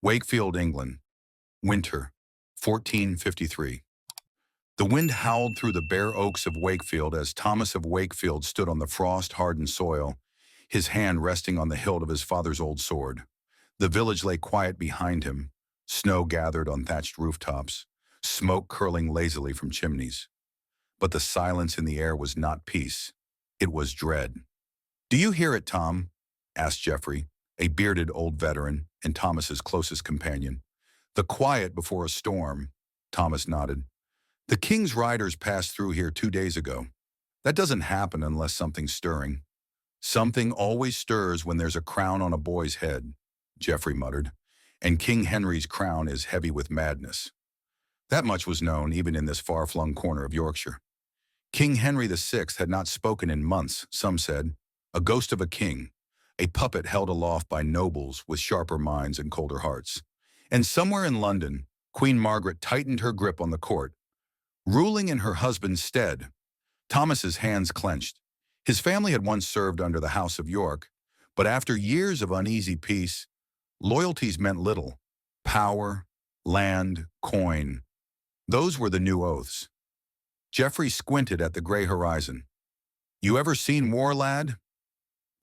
Wakefield, England. Winter, 1453. The wind howled through the bare oaks of Wakefield as Thomas of Wakefield stood on the frost-hardened soil, his hand resting on the hilt of his father's old sword. The village lay quiet behind him, snow gathered on thatched rooftops, smoke curling lazily from chimneys. But the silence in the air was not peace. It was dread. "Do you hear it, Tom?" asked Geoffrey, a bearded old veteran and Thomas's closest companion. "The quiet before a storm," Thomas nodded. "The king's riders passed through here 2 days ago. That doesn't happen unless something's stirring." "Something always stirs when there's a crown on a boy's head," Geoffrey muttered, "and King Henry's crown is heavy with madness." That much was known even in this far-flung corner of Yorkshire. King Henry VI had not spoken in months, some said, a ghost of a king, a puppet held aloft by nobles with sharper minds and colder hearts. And somewhere in London, Queen Margaret tightened her grip on the court, ruling in her husband's stead. Thomas's hands clenched. His family had once served under the House of York, but after years of uneasy peace, loyalties meant little. Power, land, coin. Those were the new oaths. Geoffrey squinted at the gray horizon. "You ever seen war, lad?"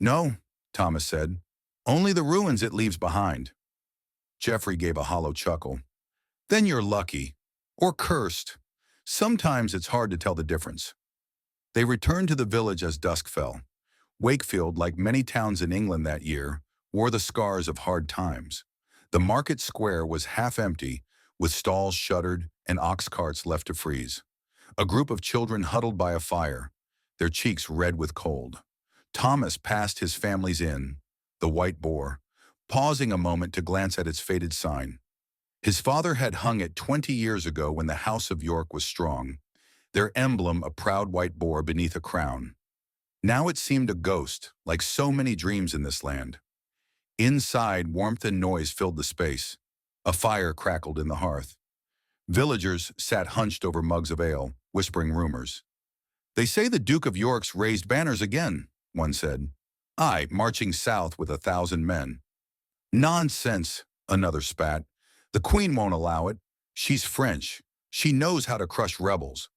"No," Thomas said. "Only the ruins it leaves behind." Geoffrey gave a hollow chuckle. "Then you're lucky. Or cursed. Sometimes it's hard to tell the difference." They returned to the village as dusk fell. Wakefield, like many towns in England that year, wore the scars of hard times. The market square was half empty, with stalls shuttered and ox carts left to freeze. A group of children huddled by a fire, their cheeks red with cold. Thomas passed his family's inn, the White Boar, pausing a moment to glance at its faded sign. His father had hung it 20 years ago when the House of York was strong, their emblem a proud white boar beneath a crown. Now it seemed a ghost, like so many dreams in this land. Inside, warmth and noise filled the space. A fire crackled in the hearth. Villagers sat hunched over mugs of ale, whispering rumors. "They say the Duke of York's raised banners again," one said. "Aye, marching south with 1,000 men." "Nonsense," another spat. "The Queen won't allow it. She's French. She knows how to crush rebels."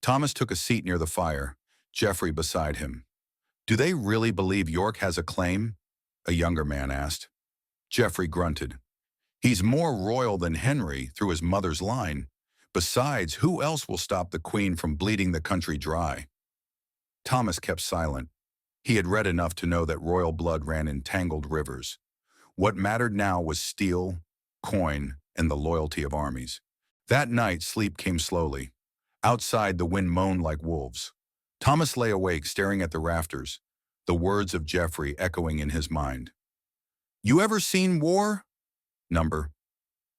Thomas took a seat near the fire, Geoffrey beside him. "Do they really believe York has a claim?" a younger man asked. Geoffrey grunted. "He's more royal than Henry through his mother's line. Besides, who else will stop the Queen from bleeding the country dry?" Thomas kept silent. He had read enough to know that royal blood ran in tangled rivers. What mattered now was steel, coin, and the loyalty of armies. That night, sleep came slowly. Outside, the wind moaned like wolves. Thomas lay awake, staring at the rafters, the words of Geoffrey echoing in his mind. "You ever seen war?" Number.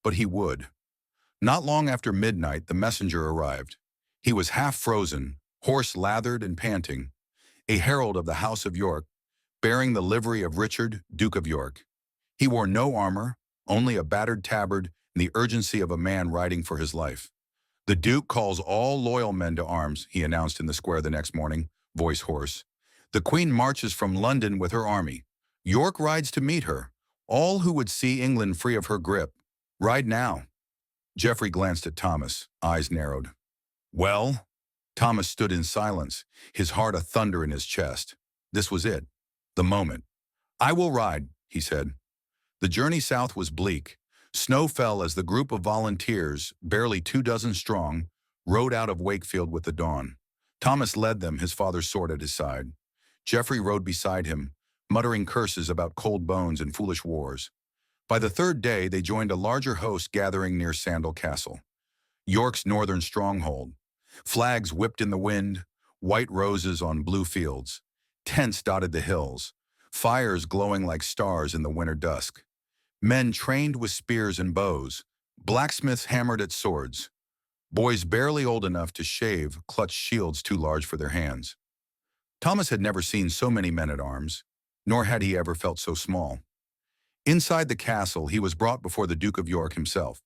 But he would. Not long after midnight, the messenger arrived. He was half frozen, horse-lathered and panting, a herald of the House of York, bearing the livery of Richard, Duke of York. He wore no armor, only a battered tabard and the urgency of a man riding for his life. "The Duke calls all loyal men to arms," he announced in the square the next morning, voice hoarse. "The Queen marches from London with her army. York rides to meet her. All who would see England free of her grip, ride now." Geoffrey glanced at Thomas, eyes narrowed. "Well?" Thomas stood in silence, his heart a thunder in his chest. This was it, the moment. "I will ride," he said. The journey south was bleak. Snow fell as the group of volunteers, barely 24 strong, rode out of Wakefield with the dawn. Thomas led them, his father's sword at his side. Geoffrey rode beside him, muttering curses about cold bones and foolish wars. By the third day, they joined a larger host gathering near Sandal Castle, York's northern stronghold. Flags whipped in the wind, white roses on blue fields. Tents dotted the hills, fires glowing like stars in the winter dusk. Men trained with spears and bows, blacksmiths hammered at swords. Boys barely old enough to shave clutched shields too large for their hands. Thomas had never seen so many men at arms, nor had he ever felt so small. Inside the castle, he was brought before the Duke of York himself.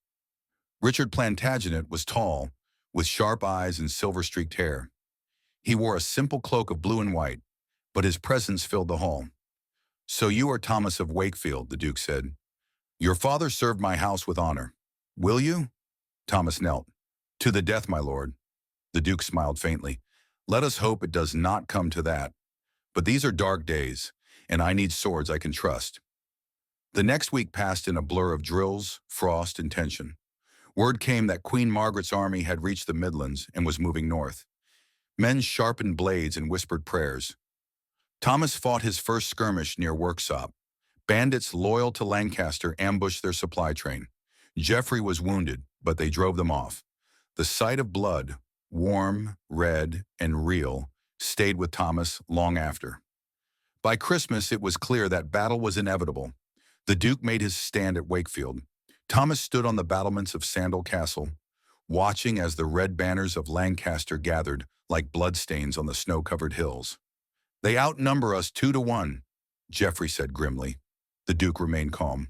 Richard Plantagenet was tall, with sharp eyes and silver-streaked hair. He wore a simple cloak of blue and white, but his presence filled the hall. "So you are Thomas of Wakefield," the Duke said. Your father served my house with honor. Will you? Thomas knelt. To the death, my lord. The Duke smiled faintly. Let us hope it does not come to that. But these are dark days, and I need swords I can trust. The next week passed in a blur of drills, frost, and tension. Word came that Queen Margaret's army had reached the Midlands and was moving north. Men sharpened blades and whispered prayers. Thomas fought his first skirmish near Worksop. Bandits loyal to Lancaster ambushed their supply train. Geoffrey was wounded, but they drove them off. The sight of blood, warm, red, and real, stayed with Thomas long after. By Christmas, it was clear that battle was inevitable. The Duke made his stand at Wakefield. Thomas stood on the battlements of Sandal Castle, watching as the red banners of Lancaster gathered like bloodstains on the snow-covered hills. They outnumber us 2-1, Geoffrey said grimly. The Duke remained calm.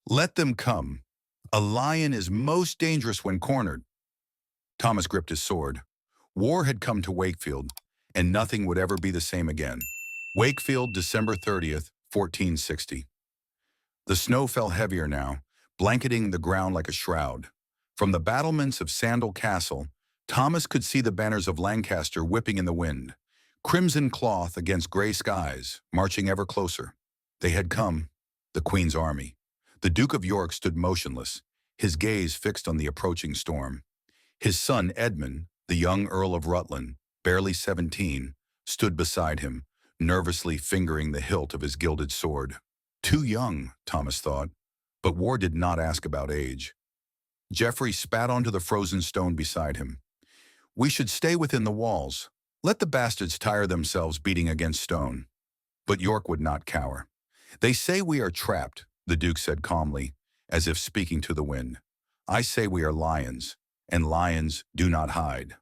Let them come. A lion is most dangerous when cornered. Thomas gripped his sword. War had come to Wakefield, and nothing would ever be the same again. Wakefield, December 30th, 1460. The snow fell heavier now, blanketing the ground like a shroud. From the battlements of Sandal Castle, Thomas could see the banners of Lancaster whipping in the wind. Crimson cloth against gray skies, marching ever closer. They had come, the Queen's army. The Duke of York stood motionless, his gaze fixed on the approaching storm. His son Edmund, the young Earl of Rutland, barely 17, stood beside him, nervously fingering the hilt of his gilded sword. Too young, Thomas thought, but war did not ask about age. Geoffrey spat onto the frozen stone beside him. We should stay within the walls. Let the bastards tire themselves beating against stone. But York would not cower. They say we are trapped, the Duke said calmly, as if speaking to the wind. I say we are lions, and lions do not hide.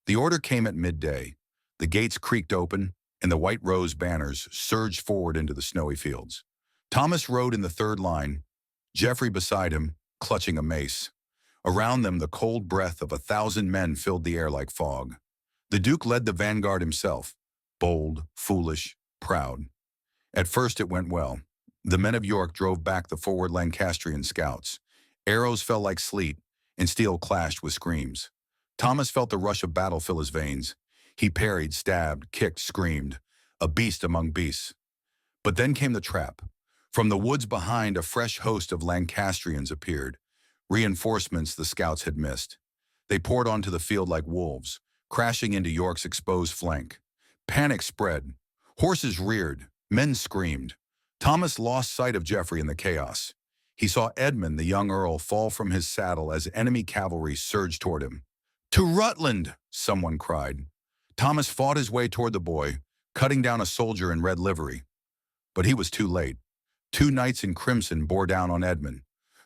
The order came at midday. The gates creaked open, and the white rose banners surged forward into the snowy fields. Thomas rode in the third line, Geoffrey beside him, clutching a mace. Around them, the cold breath of 1,000 men filled the air like fog. The Duke led the vanguard himself, bold, foolish, proud. At first it went well. The men of York drove back the forward Lancastrian scouts. Arrows fell like sleet, and steel clashed with screams. Thomas felt the rush of battle fill his veins. He parried, stabbed, kicked, screamed, a beast among beasts. But then came the trap. From the woods behind, a fresh host of Lancastrians appeared, reinforcements the scouts had missed. They poured onto the field like wolves, crashing into York's exposed flank. Panic spread. Horses reared. Men screamed. Thomas lost sight of Geoffrey in the chaos. He saw Edmund, the young earl, fall from his saddle as enemy cavalry surged toward him. To Rutland! Someone cried. Thomas fought his way toward the boy, cutting down a soldier in red livery. But he was too late. 2 knights in crimson bore down on Edmund.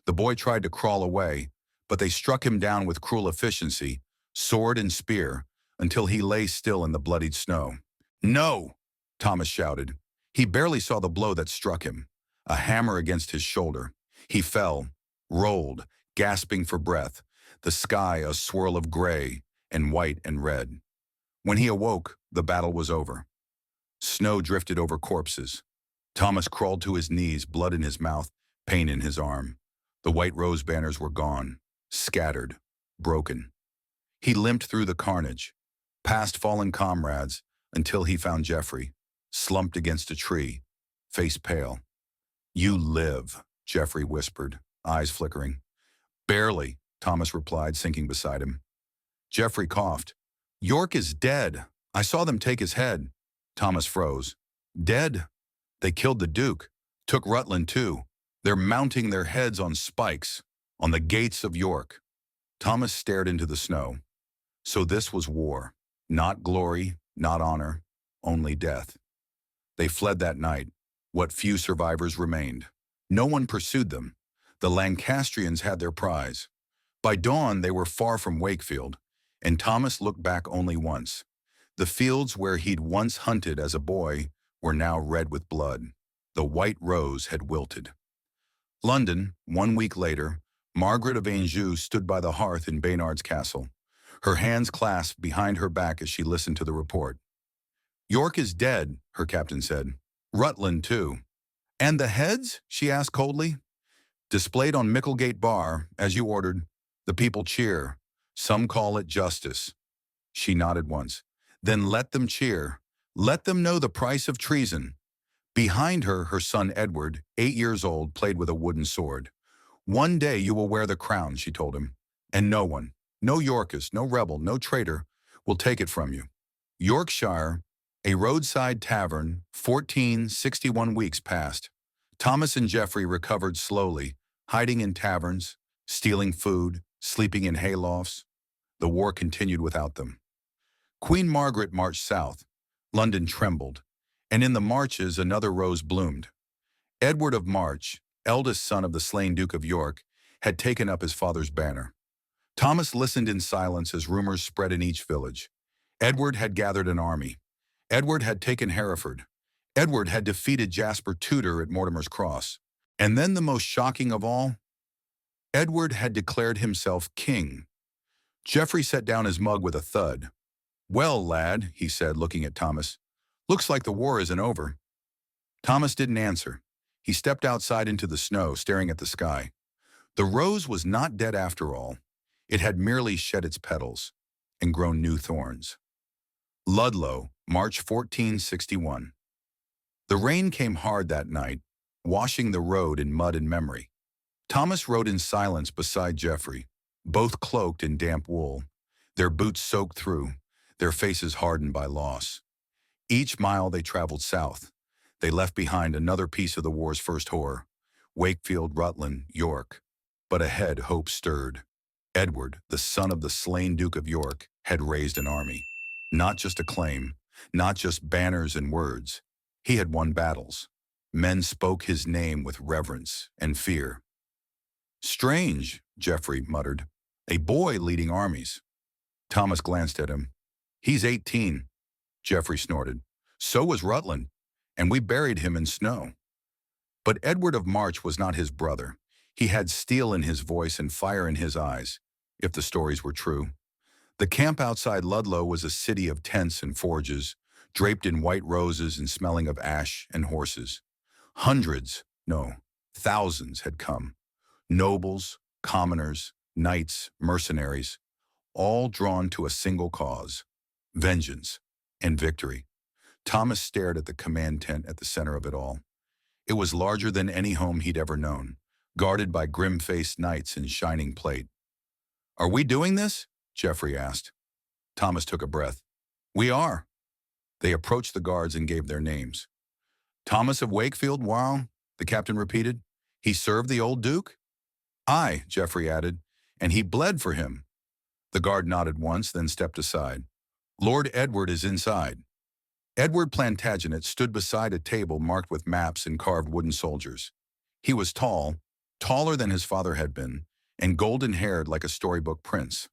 The boy tried to crawl away, but they struck him down with cruel efficiency, sword and spear, until he lay still in the bloodied snow. No! Thomas shouted. He barely saw the blow that struck him, a hammer against his shoulder. He fell, rolled, gasping for breath, the sky a swirl of gray and white and red. When he awoke, the battle was over. Snow drifted over corpses. Thomas crawled to his knees, blood in his mouth, pain in his arm. The white rose banners were gone, scattered, broken. He limped through the carnage, past fallen comrades, until he found Geoffrey, slumped against a tree, face pale. You live, Geoffrey whispered, eyes flickering. Barely, Thomas replied, sinking beside him. Geoffrey coughed. York is dead. I saw them take his head. Thomas froze. Dead? They killed the Duke, took Rutland too. They're mounting their heads on spikes, on the gates of York. Thomas stared into the snow. So this was war. Not glory, not honor, only death. They fled that night, what few survivors remained. No one pursued them. The Lancastrians had their prize. By dawn, they were far from Wakefield, and Thomas looked back only once. The fields where he'd once hunted as a boy were now red with blood. The white rose had wilted. London, 1 week later, Margaret of Anjou stood by the hearth in Baynard's castle, her hands clasped behind her back as she listened to the report. York is dead, her captain said. Rutland, too. And the heads? She asked coldly. Displayed on Micklegate Bar, as you ordered. The people cheer. Some call it justice. She nodded once. Then let them cheer. Let them know the price of treason. Behind her, her son Edward, 8 years old, played with a wooden sword. One day you will wear the crown, she told him, and no one, no Yorkist, no rebel, no traitor, will take it from you. Yorkshire, a roadside tavern, 1461 weeks passed. Thomas and Geoffrey recovered slowly, hiding in taverns, stealing food, sleeping in haylofts. The war continued without them. Queen Margaret marched south. London trembled, and in the marches another rose bloomed. Edward of March, eldest son of the slain Duke of York, had taken up his father's banner. Thomas listened in silence as rumors spread in each village. Edward had gathered an army. Edward had taken Hereford. Edward had defeated Jasper Tudor at Mortimer's Cross. And then the most shocking of all, Edward had declared himself king. Geoffrey set down his mug with a thud. "Well, lad," he said, looking at Thomas, "looks like the war isn't over." Thomas didn't answer. He stepped outside into the snow, staring at the sky. The rose was not dead after all. It had merely shed its petals and grown new thorns. Ludlow, March 1461. The rain came hard that night, washing the road in mud and memory. Thomas rode in silence beside Geoffrey, both cloaked in damp wool, their boots soaked through, their faces hardened by loss. Each mile they traveled south. They left behind another piece of the war's first horror, Wakefield, Rutland, York. But ahead hope stirred. Edward, the son of the slain Duke of York, had raised an army. Not just a claim, not just banners and words. He had won battles. Men spoke his name with reverence and fear. "Strange," Geoffrey muttered. "A boy leading armies." Thomas glanced at him. "He's 18, Geoffrey snorted. "So was Rutland, and we buried him in snow." But Edward of March was not his brother. He had steel in his voice and fire in his eyes, if the stories were true. The camp outside Ludlow was a city of tents and forges, draped in white roses and smelling of ash and horses. Hundreds, no, thousands had come. Nobles, commoners, knights, mercenaries, all drawn to a single cause, vengeance and victory. Thomas stared at the command tent at the center of it all. It was larger than any home he'd ever known, guarded by grim-faced knights in shining plate. "Are we doing this?" Geoffrey asked. Thomas took a breath. "We are." They approached the guards and gave their names. "Thomas of Wakefield, wow," the captain repeated. "He served the old Duke?" "Aye," Geoffrey added, "and he bled for him." The guard nodded once, then stepped aside. "Lord Edward is inside." Edward Plantagenet stood beside a table marked with maps and carved wooden soldiers. He was tall, taller than his father had been, and golden-haired like a storybook prince.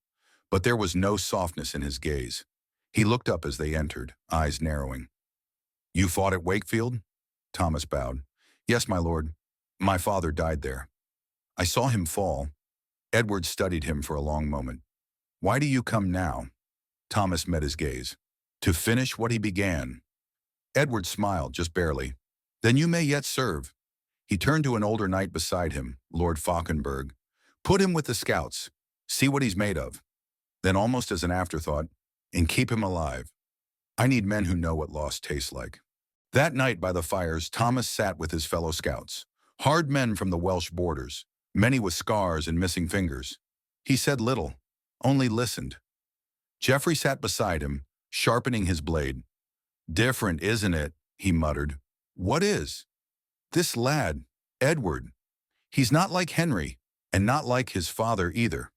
But there was no softness in his gaze. He looked up as they entered, eyes narrowing. "You fought at Wakefield?" Thomas bowed. "Yes, my lord. My father died there." "I saw him fall." Edward studied him for a long moment. "Why do you come now?" Thomas met his gaze. "To finish what he began." Edward smiled, just barely. "Then you may yet serve." He turned to an older knight beside him, Lord Fauconberg. "Put him with the scouts. See what he's made of." Then, almost as an afterthought, "and keep him alive. I need men who know what loss tastes like." That night by the fires, Thomas sat with his fellow scouts, hard men from the Welsh borders, many with scars and missing fingers. He said little, only listened. Geoffrey sat beside him, sharpening his blade. "Different, isn't it?" he muttered. "What is?" "This lad, Edward. He's not like Henry, and not like his father either."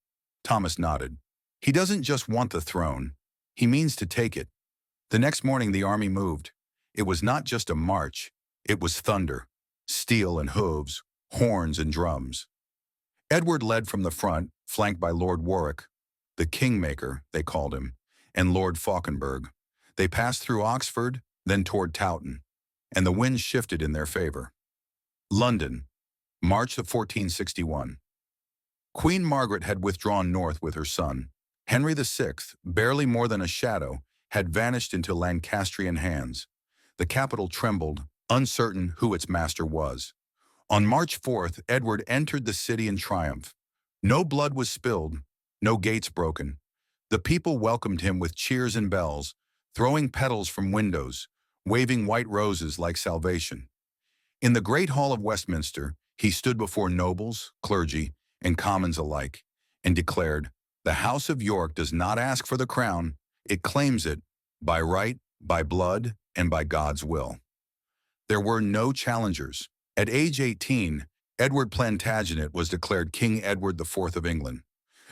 Thomas nodded. "He doesn't just want the throne. He means to take it." The next morning the army moved. It was not just a march. It was thunder, steel and hooves, horns and drums. Edward led from the front, flanked by Lord Warwick, the Kingmaker, they called him, and Lord Fauconberg. They passed through Oxford, then toward Towton, and the wind shifted in their favor. London, March of 1461. Queen Margaret had withdrawn north with her son. Henry VI, barely more than a shadow, had vanished into Lancastrian hands. The capital trembled, uncertain who its master was. On March 4th, Edward entered the city in triumph. No blood was spilled, no gates broken. The people welcomed him with cheers and bells, throwing petals from windows, waving white roses like salvation. In the Great Hall of Westminster, he stood before nobles, clergy, and commons alike, and declared, "The House of York does not ask for the crown, it claims it, by right, by blood, and by God's will." There were no challengers. At age 18, Edward Plantagenet was declared King Edward IV of England.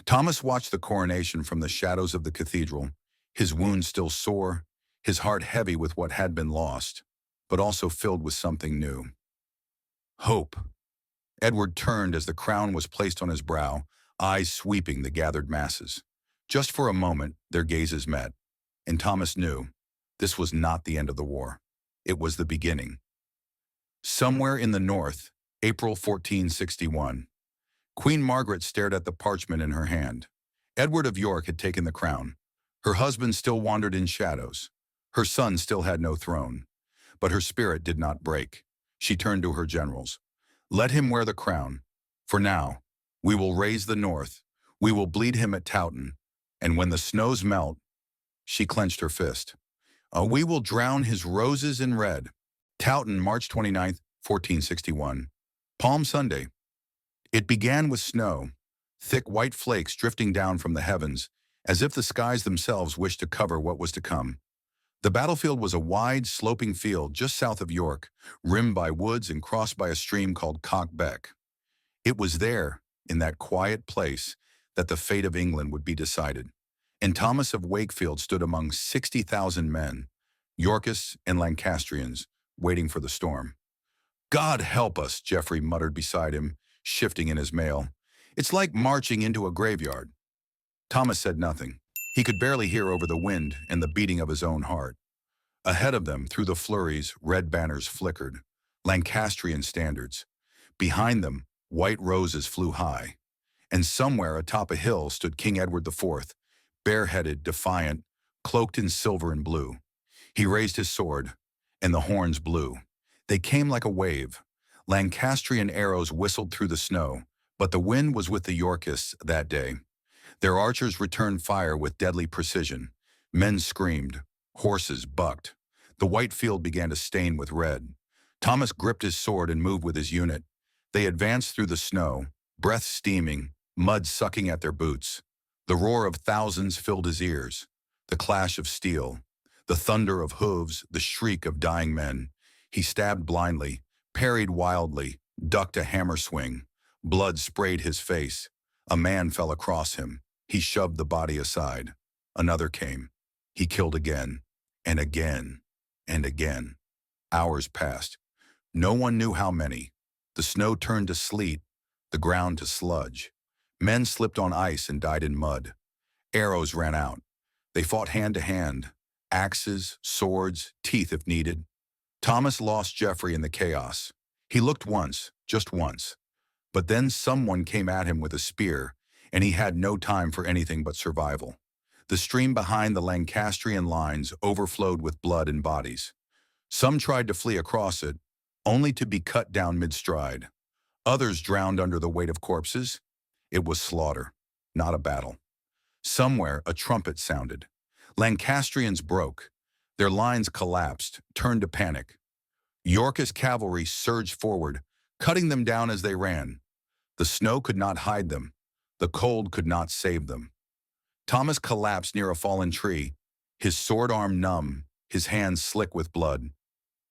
Thomas watched the coronation from the shadows of the cathedral, his wounds still sore, his heart heavy with what had been lost, but also filled with something new. Hope. Edward turned as the crown was placed on his brow, eyes sweeping the gathered masses. Just for a moment, their gazes met, and Thomas knew this was not the end of the war. It was the beginning. Somewhere in the north, April 1461, Queen Margaret stared at the parchment in her hand. Edward of York had taken the crown. Her husband still wandered in shadows. Her son still had no throne. But her spirit did not break. She turned to her generals. "Let him wear the crown. For now, we will raise the north. We will bleed him at Towton. And when the snows melt," she clenched her fist, "we will drown his roses in red." Towton, March 29, 1461. Palm Sunday. It began with snow, thick white flakes drifting down from the heavens, as if the skies themselves wished to cover what was to come. The battlefield was a wide, sloping field just south of York, rimmed by woods and crossed by a stream called Cock Beck. It was there, in that quiet place, that the fate of England would be decided. And Thomas of Wakefield stood among 60,000 men, Yorkists and Lancastrians, waiting for the storm. "God help us," Geoffrey muttered beside him, shifting in his mail. "It's like marching into a graveyard." Thomas said nothing. He could barely hear over the wind and the beating of his own heart. Ahead of them, through the flurries, red banners flickered, Lancastrian standards. Behind them, white roses flew high. And somewhere atop a hill stood King Edward IV, bareheaded, defiant, cloaked in silver and blue. He raised his sword, and the horns blew. They came like a wave. Lancastrian arrows whistled through the snow, but the wind was with the Yorkists that day. Their archers returned fire with deadly precision. Men screamed. Horses bucked. The white field began to stain with red. Thomas gripped his sword and moved with his unit. They advanced through the snow, breath steaming, mud sucking at their boots. The roar of thousands filled his ears. The clash of steel, the thunder of hooves, the shriek of dying men. He stabbed blindly, parried wildly, ducked a hammer swing. Blood sprayed his face. A man fell across him. He shoved the body aside. Another came. He killed again, and again, and again. Hours passed. No one knew how many. The snow turned to sleet, the ground to sludge. Men slipped on ice and died in mud. Arrows ran out. They fought hand to hand, axes, swords, teeth if needed. Thomas lost Geoffrey in the chaos. He looked once, just once. But then someone came at him with a spear, and he had no time for anything but survival. The stream behind the Lancastrian lines overflowed with blood and bodies. Some tried to flee across it, only to be cut down mid-stride. Others drowned under the weight of corpses. It was slaughter, not a battle. Somewhere, a trumpet sounded. Lancastrians broke. Their lines collapsed, turned to panic. Yorkist cavalry surged forward, cutting them down as they ran. The snow could not hide them. The cold could not save them. Thomas collapsed near a fallen tree, his sword arm numb, his hands slick with blood.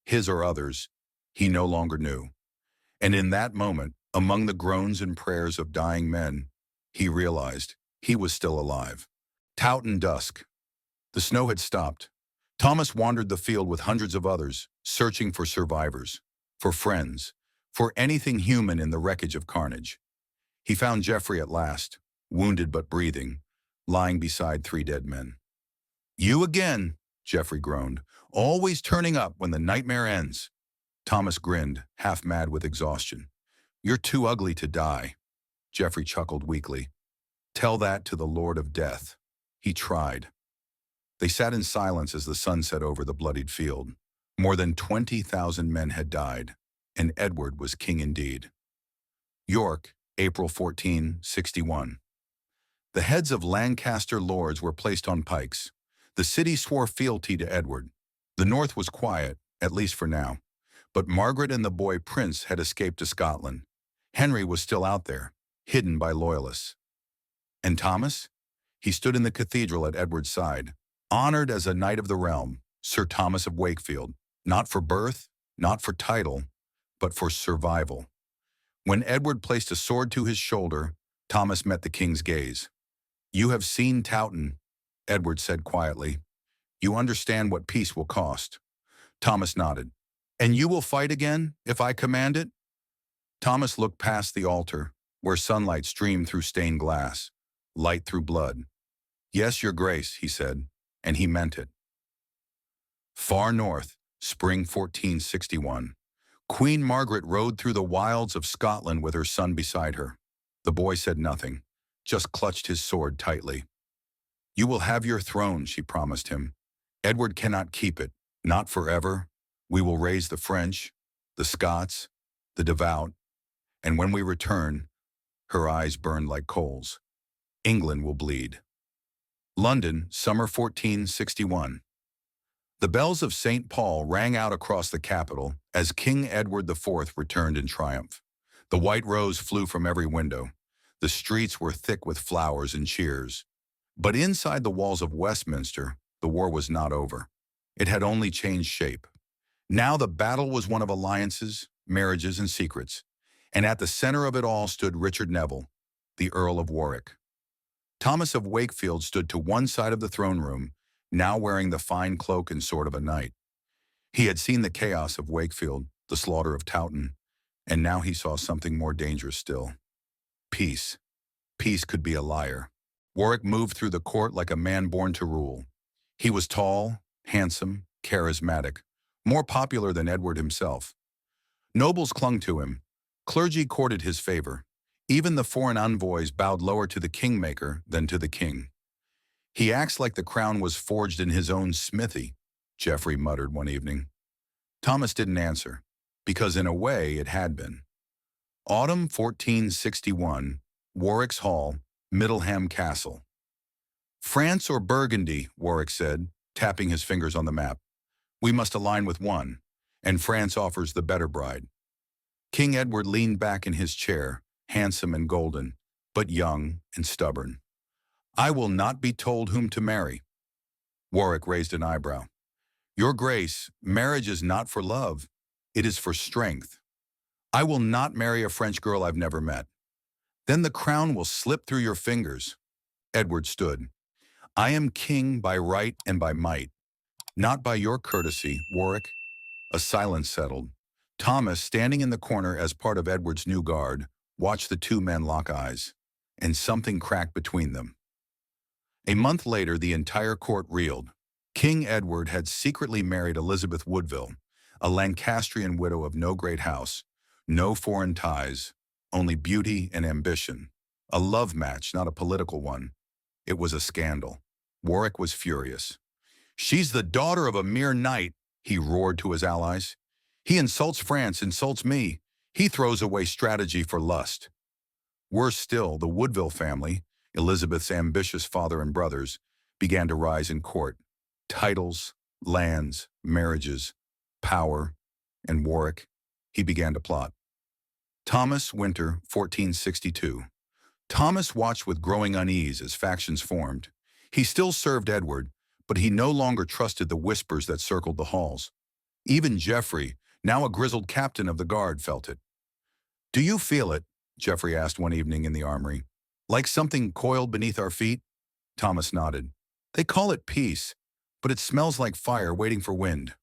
His or others, he no longer knew. And in that moment, among the groans and prayers of dying men, he realized he was still alive. Towton dusk. The snow had stopped. Thomas wandered the field with hundreds of others, searching for survivors, for friends, for anything human in the wreckage of carnage. He found Geoffrey at last, wounded but breathing, lying beside 3 dead men. "You again," Geoffrey groaned, "always turning up when the nightmare ends." Thomas grinned, half mad with exhaustion. "You're too ugly to die." Geoffrey chuckled weakly. "Tell that to the Lord of Death." He tried. They sat in silence as the sun set over the bloodied field. More than 20,000 men had died, and Edward was king indeed. York, April 1461. The heads of Lancaster lords were placed on pikes. The city swore fealty to Edward. The north was quiet, at least for now. But Margaret and the boy prince had escaped to Scotland. Henry was still out there, hidden by loyalists. And Thomas? He stood in the cathedral at Edward's side, honored as a knight of the realm, Sir Thomas of Wakefield, not for birth, not for title, but for survival. When Edward placed a sword to his shoulder, Thomas met the king's gaze. "You have seen Towton," Edward said quietly. "You understand what peace will cost." Thomas nodded. "And you will fight again, if I command it?" Thomas looked past the altar, where sunlight streamed through stained glass, light through blood. "Yes, your grace," he said, and he meant it. Far north, spring 1461. Queen Margaret rode through the wilds of Scotland with her son beside her. The boy said nothing, just clutched his sword tightly. "You will have your throne," she promised him. "Edward cannot keep it, not forever. We will raise the French, the Scots, the devout, and when we return," her eyes burned like coals, "England will bleed." London, summer 1461. The bells of St. Paul rang out across the capital as King Edward IV returned in triumph. The white rose flew from every window. The streets were thick with flowers and cheers. But inside the walls of Westminster, the war was not over. It had only changed shape. Now the battle was one of alliances, marriages, and secrets. And at the center of it all stood Richard Neville, the Earl of Warwick. Thomas of Wakefield stood to one side of the throne room, now wearing the fine cloak and sword of a knight. He had seen the chaos of Wakefield, the slaughter of Towton, and now he saw something more dangerous still. Peace. Peace could be a liar. Warwick moved through the court like a man born to rule. He was tall, handsome, charismatic, more popular than Edward himself. Nobles clung to him. Clergy courted his favor. Even the foreign envoys bowed lower to the kingmaker than to the king. "He acts like the crown was forged in his own smithy," Geoffrey muttered one evening. Thomas didn't answer, because in a way it had been. Autumn 1461, Warwick's Hall, Middleham Castle. "France or Burgundy," Warwick said, tapping his fingers on the map. "We must align with one, and France offers the better bride." King Edward leaned back in his chair, handsome and golden, but young and stubborn. "I will not be told whom to marry." Warwick raised an eyebrow. "Your Grace, marriage is not for love. It is for strength. I will not marry a French girl I've never met. Then the crown will slip through your fingers." Edward stood. "I am king by right and by might, not by your courtesy, Warwick." A silence settled. Thomas, standing in the corner as part of Edward's new guard, watched the two men lock eyes, and something cracked between them. A month later, the entire court reeled. King Edward had secretly married Elizabeth Woodville, a Lancastrian widow of no great house, no foreign ties, only beauty and ambition. A love match, not a political one. It was a scandal. Warwick was furious. "She's the daughter of a mere knight," he roared to his allies. "He insults France, insults me. He throws away strategy for lust." Worse still, the Woodville family, Elizabeth's ambitious father and brothers, began to rise in court. Titles, lands, marriages, power, and Warwick, he began to plot. Thomas, winter 1462. Thomas watched with growing unease as factions formed. He still served Edward, but he no longer trusted the whispers that circled the halls. Even Geoffrey, now a grizzled captain of the guard, felt it. "Do you feel it?" Geoffrey asked one evening in the armory. "Like something coiled beneath our feet?" Thomas nodded. "They call it peace, but it smells like fire waiting for wind."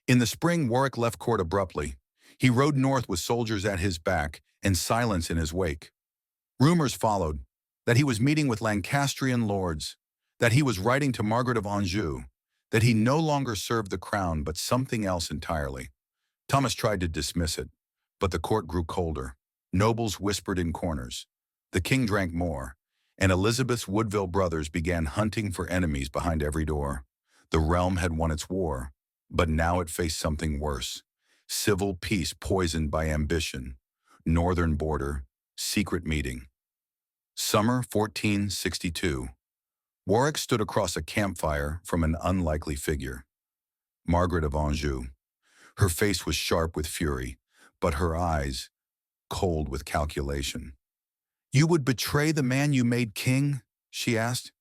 In the spring, Warwick left court abruptly. He rode north with soldiers at his back and silence in his wake. Rumors followed, that he was meeting with Lancastrian lords, that he was writing to Margaret of Anjou, that he no longer served the crown but something else entirely. Thomas tried to dismiss it, but the court grew colder. Nobles whispered in corners. The king drank more, and Elizabeth's Woodville brothers began hunting for enemies behind every door. The realm had won its war, but now it faced something worse. Civil peace poisoned by ambition. Northern border, secret meeting. Summer 1462. Warwick stood across a campfire from an unlikely figure. Margaret of Anjou. Her face was sharp with fury, but her eyes cold with calculation. "You would betray the man you made king?" she asked.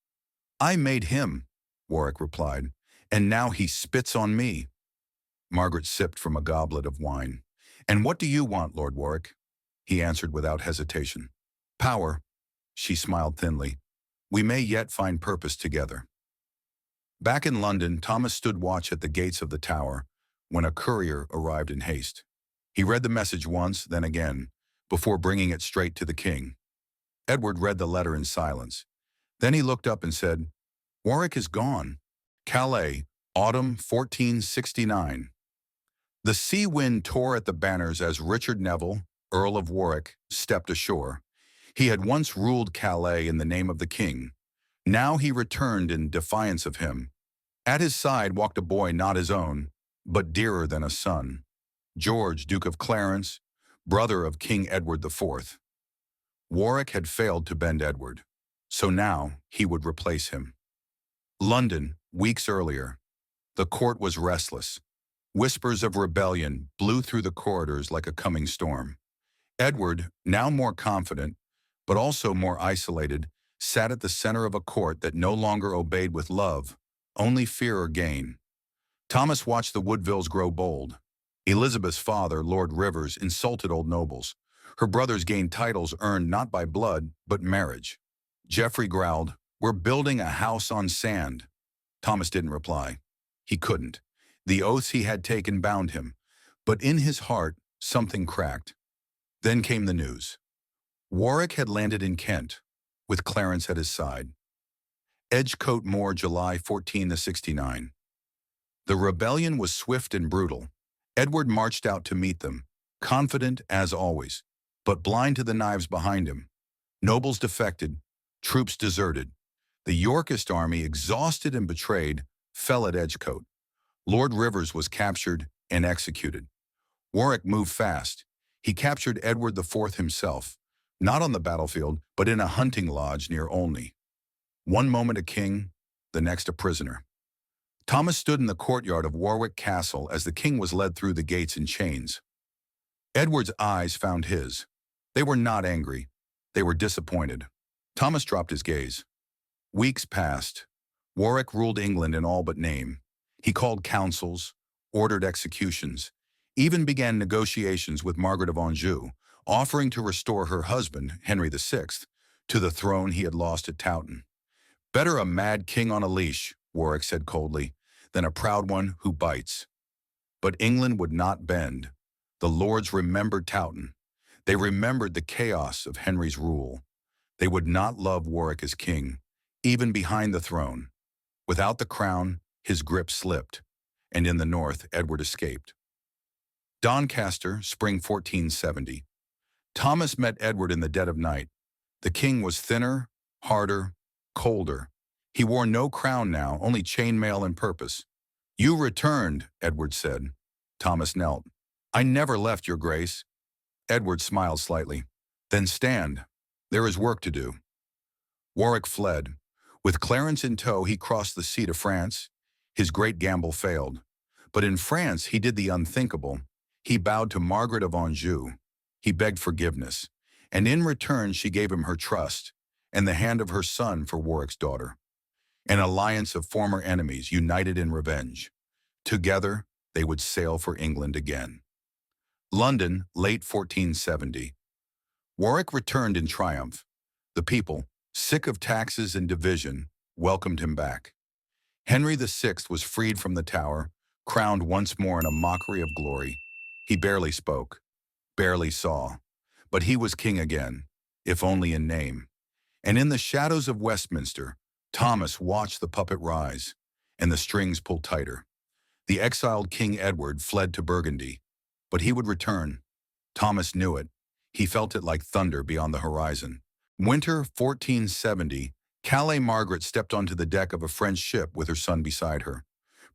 "I made him," Warwick replied, "and now he spits on me." Margaret sipped from a goblet of wine. "And what do you want, Lord Warwick?" He answered without hesitation. "Power." She smiled thinly. "We may yet find purpose together." Back in London, Thomas stood watch at the gates of the Tower when a courier arrived in haste. He read the message once, then again, before bringing it straight to the king. Edward read the letter in silence. Then he looked up and said, "Warwick is gone. Calais, autumn 1469. The sea wind tore at the banners as Richard Neville, Earl of Warwick, stepped ashore. He had once ruled Calais in the name of the king. Now he returned in defiance of him. At his side walked a boy not his own, but dearer than a son. George, Duke of Clarence, brother of King Edward IV. Warwick had failed to bend Edward, so now he would replace him. London, weeks earlier. The court was restless. Whispers of rebellion blew through the corridors like a coming storm. Edward, now more confident, but also more isolated, sat at the center of a court that no longer obeyed with love, only fear or gain. Thomas watched the Woodvilles grow bold. Elizabeth's father, Lord Rivers, insulted old nobles. Her brothers gained titles earned not by blood, but marriage. Geoffrey growled, "We're building a house on sand." Thomas didn't reply. He couldn't. The oaths he had taken bound him, but in his heart, something cracked. Then came the news. Warwick had landed in Kent, with Clarence at his side. Edgecote Moor, July 1469. The rebellion was swift and brutal. Edward marched out to meet them, confident as always, but blind to the knives behind him. Nobles defected, troops deserted. The Yorkist army, exhausted and betrayed, fell at Edgecote. Lord Rivers was captured and executed. Warwick moved fast. He captured Edward IV himself, not on the battlefield, but in a hunting lodge near Olney. One moment a king, the next a prisoner. Thomas stood in the courtyard of Warwick Castle as the king was led through the gates in chains. Edward's eyes found his. They were not angry. They were disappointed. Thomas dropped his gaze. Weeks passed. Warwick ruled England in all but name. He called councils, ordered executions, even began negotiations with Margaret of Anjou, offering to restore her husband, Henry VI, to the throne he had lost at Towton. "Better a mad king on a leash," Warwick said coldly, "than a proud one who bites." But England would not bend. The lords remembered Towton. They remembered the chaos of Henry's rule. They would not love Warwick as king, even behind the throne. Without the crown, his grip slipped, and in the north, Edward escaped. Doncaster, spring 1470. Thomas met Edward in the dead of night. The king was thinner, harder, colder. He wore no crown now, only chainmail and purpose. "You returned," Edward said. Thomas knelt. "I never left, your grace." Edward smiled slightly. "Then stand. There is work to do." Warwick fled. With Clarence in tow, he crossed the sea to France. His great gamble failed. But in France, he did the unthinkable. He bowed to Margaret of Anjou. He begged forgiveness. And in return, she gave him her trust and the hand of her son for Warwick's daughter. An alliance of former enemies united in revenge. Together, they would sail for England again. London, late 1470. Warwick returned in triumph. The people, sick of taxes and division, welcomed him back. Henry VI was freed from the Tower, crowned once more in a mockery of glory. He barely spoke, barely saw, but he was king again, if only in name. And in the shadows of Westminster, Thomas watched the puppet rise, and the strings pull tighter. The exiled King Edward fled to Burgundy, but he would return. Thomas knew it. He felt it like thunder beyond the horizon. Winter 1470, Calais Margaret stepped onto the deck of a French ship with her son beside her.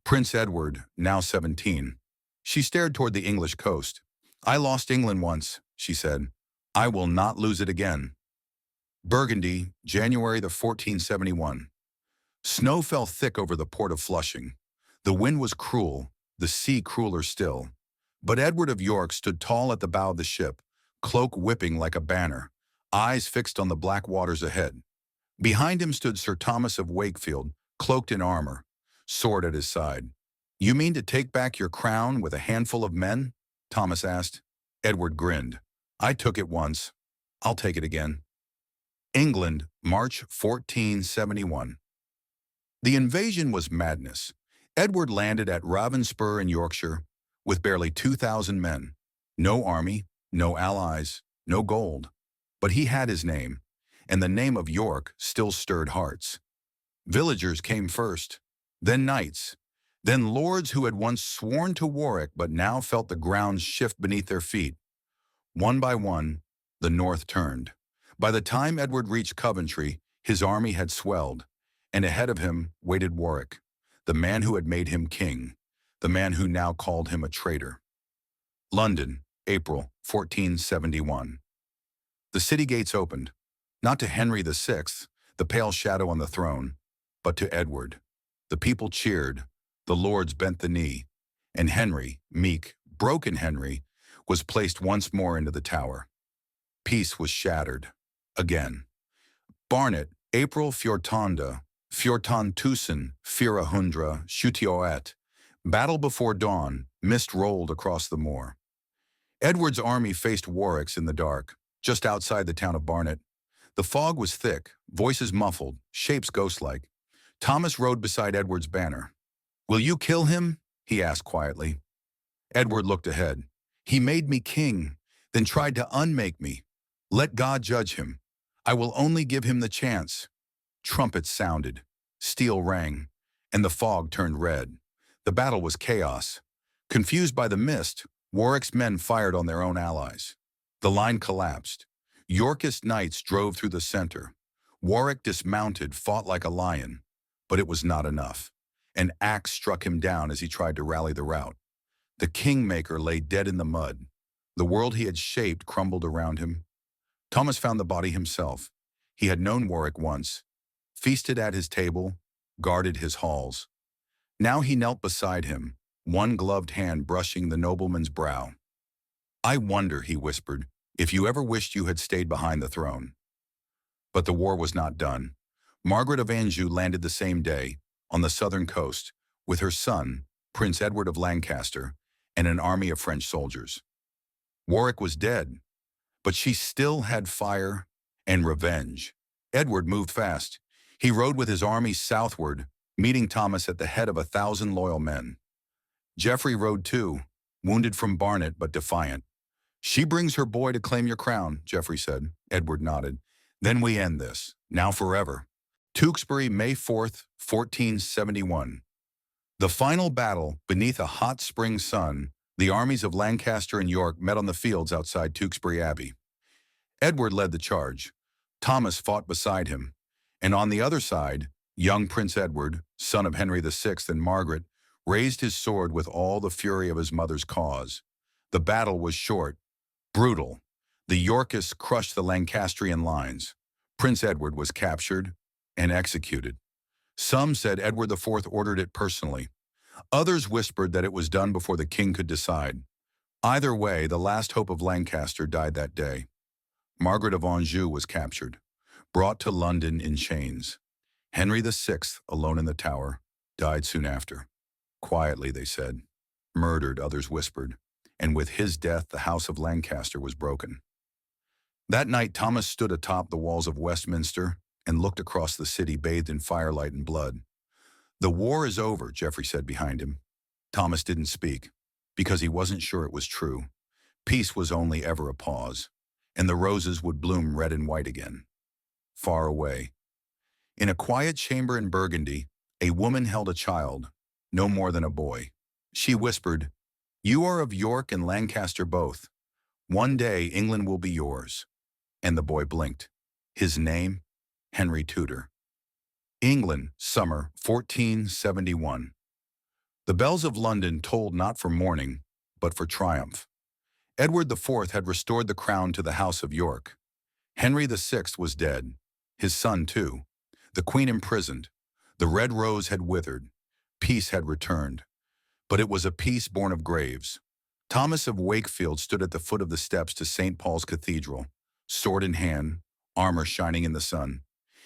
Prince Edward, now 17. She stared toward the English coast. "I lost England once," she said. "I will not lose it again." Burgundy, January the 1471. Snow fell thick over the port of Flushing. The wind was cruel, the sea crueler still. But Edward of York stood tall at the bow of the ship, cloak whipping like a banner, eyes fixed on the black waters ahead. Behind him stood Sir Thomas of Wakefield, cloaked in armor, sword at his side. "You mean to take back your crown with a handful of men?" Thomas asked. Edward grinned. "I took it once. I'll take it again." England, March 1471. The invasion was madness. Edward landed at Ravenspur in Yorkshire with barely 2,000 men. No army, no allies, no gold. But he had his name, and the name of York still stirred hearts. Villagers came first, then knights, then lords who had once sworn to Warwick but now felt the ground shift beneath their feet. One by one, the north turned. By the time Edward reached Coventry, his army had swelled, and ahead of him waited Warwick, the man who had made him king, the man who now called him a traitor. London, April 1471. The city gates opened, not to Henry VI, the pale shadow on the throne, but to Edward. The people cheered, the lords bent the knee, and Henry, meek, broken Henry, was placed once more into the Tower. Peace was shattered. Again. Barnet, April Fjortonda, Fjortontusen, Firahundra, Shutioet. Battle before dawn, mist rolled across the moor. Edward's army faced Warwick's in the dark, just outside the town of Barnet. The fog was thick, voices muffled, shapes ghost-like. Thomas rode beside Edward's banner. "Will you kill him?" he asked quietly. Edward looked ahead. "He made me king, then tried to unmake me. Let God judge him. I will only give him the chance." Trumpets sounded, steel rang, and the fog turned red. The battle was chaos. Confused by the mist, Warwick's men fired on their own allies. The line collapsed. Yorkist knights drove through the center. Warwick dismounted, fought like a lion. But it was not enough. An axe struck him down as he tried to rally the rout. The kingmaker lay dead in the mud. The world he had shaped crumbled around him. Thomas found the body himself. He had known Warwick once, feasted at his table, guarded his halls. Now he knelt beside him, one gloved hand brushing the nobleman's brow. "I wonder," he whispered, "if you ever wished you had stayed behind the throne." But the war was not done. Margaret of Anjou landed the same day, on the southern coast, with her son, Prince Edward of Lancaster, and an army of French soldiers. Warwick was dead, but she still had fire and revenge. Edward moved fast. He rode with his army southward, meeting Thomas at the head of 1,000 loyal men. Geoffrey rode too, wounded from Barnet but defiant. "She brings her boy to claim your crown," Geoffrey said. Edward nodded. "Then we end this, now forever." Tewkesbury, May 4th, 1471. The final battle, beneath a hot spring sun, the armies of Lancaster and York met on the fields outside Tewkesbury Abbey. Edward led the charge. Thomas fought beside him. And on the other side, young Prince Edward, son of Henry VI and Margaret, raised his sword with all the fury of his mother's cause. The battle was short, brutal. The Yorkists crushed the Lancastrian lines. Prince Edward was captured and executed. Some said Edward IV ordered it personally. Others whispered that it was done before the king could decide. Either way, the last hope of Lancaster died that day. Margaret of Anjou was captured, brought to London in chains. Henry VI, alone in the Tower, died soon after. Quietly, they said. Murdered, others whispered. And with his death, the House of Lancaster was broken. That night, Thomas stood atop the walls of Westminster and looked across the city bathed in firelight and blood. "The war is over," Geoffrey said behind him. Thomas didn't speak, because he wasn't sure it was true. Peace was only ever a pause, and the roses would bloom red and white again. Far away. In a quiet chamber in Burgundy, a woman held a child, no more than a boy. She whispered, "You are of York and Lancaster both. One day England will be yours." And the boy blinked. His name? Henry Tudor. England, summer 1471. The bells of London tolled not for morning, but for triumph. Edward IV had restored the crown to the House of York. Henry VI was dead, his son too, the Queen imprisoned, the red rose had withered, peace had returned. But it was a peace born of graves. Thomas of Wakefield stood at the foot of the steps to St. Paul's Cathedral, sword in hand, armor shining in the sun.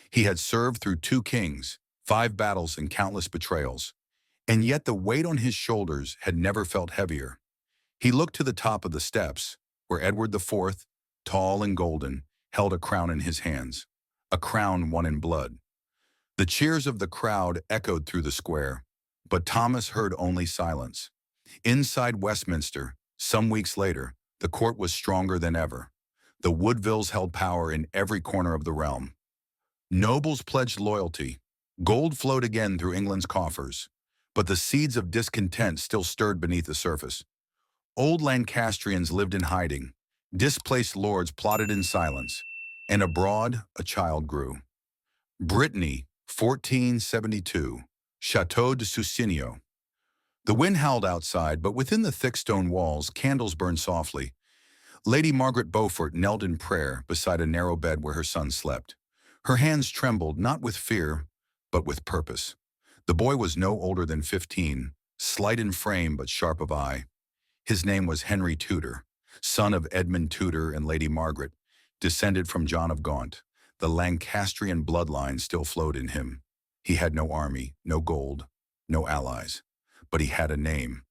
He had served through 2 kings, 5 battles and countless betrayals, and yet the weight on his shoulders had never felt heavier. He looked to the top of the steps, where Edward IV, tall and golden, held a crown in his hands, a crown won in blood. The cheers of the crowd echoed through the square, but Thomas heard only silence. Inside Westminster, some weeks later, the court was stronger than ever. The Woodvilles held power in every corner of the realm. Nobles pledged loyalty. Gold flowed again through England's coffers, but the seeds of discontent still stirred beneath the surface. Old Lancastrians lived in hiding. Displaced lords plotted in silence, and abroad a child grew. Brittany, 1472, Château de Sousigno. The wind howled outside, but within the thick stone walls, candles burned softly. Lady Margaret Beaufort knelt in prayer beside a narrow bed where her son slept. Her hands trembled, not with fear, but with purpose. The boy was no older than 15, slight in frame but sharp of eye. His name was Henry Tudor, son of Edmund Tudor and Lady Margaret, descended from John of Gaunt. The Lancastrian bloodline still flowed in him. He had no army, no gold, no allies, but he had a name,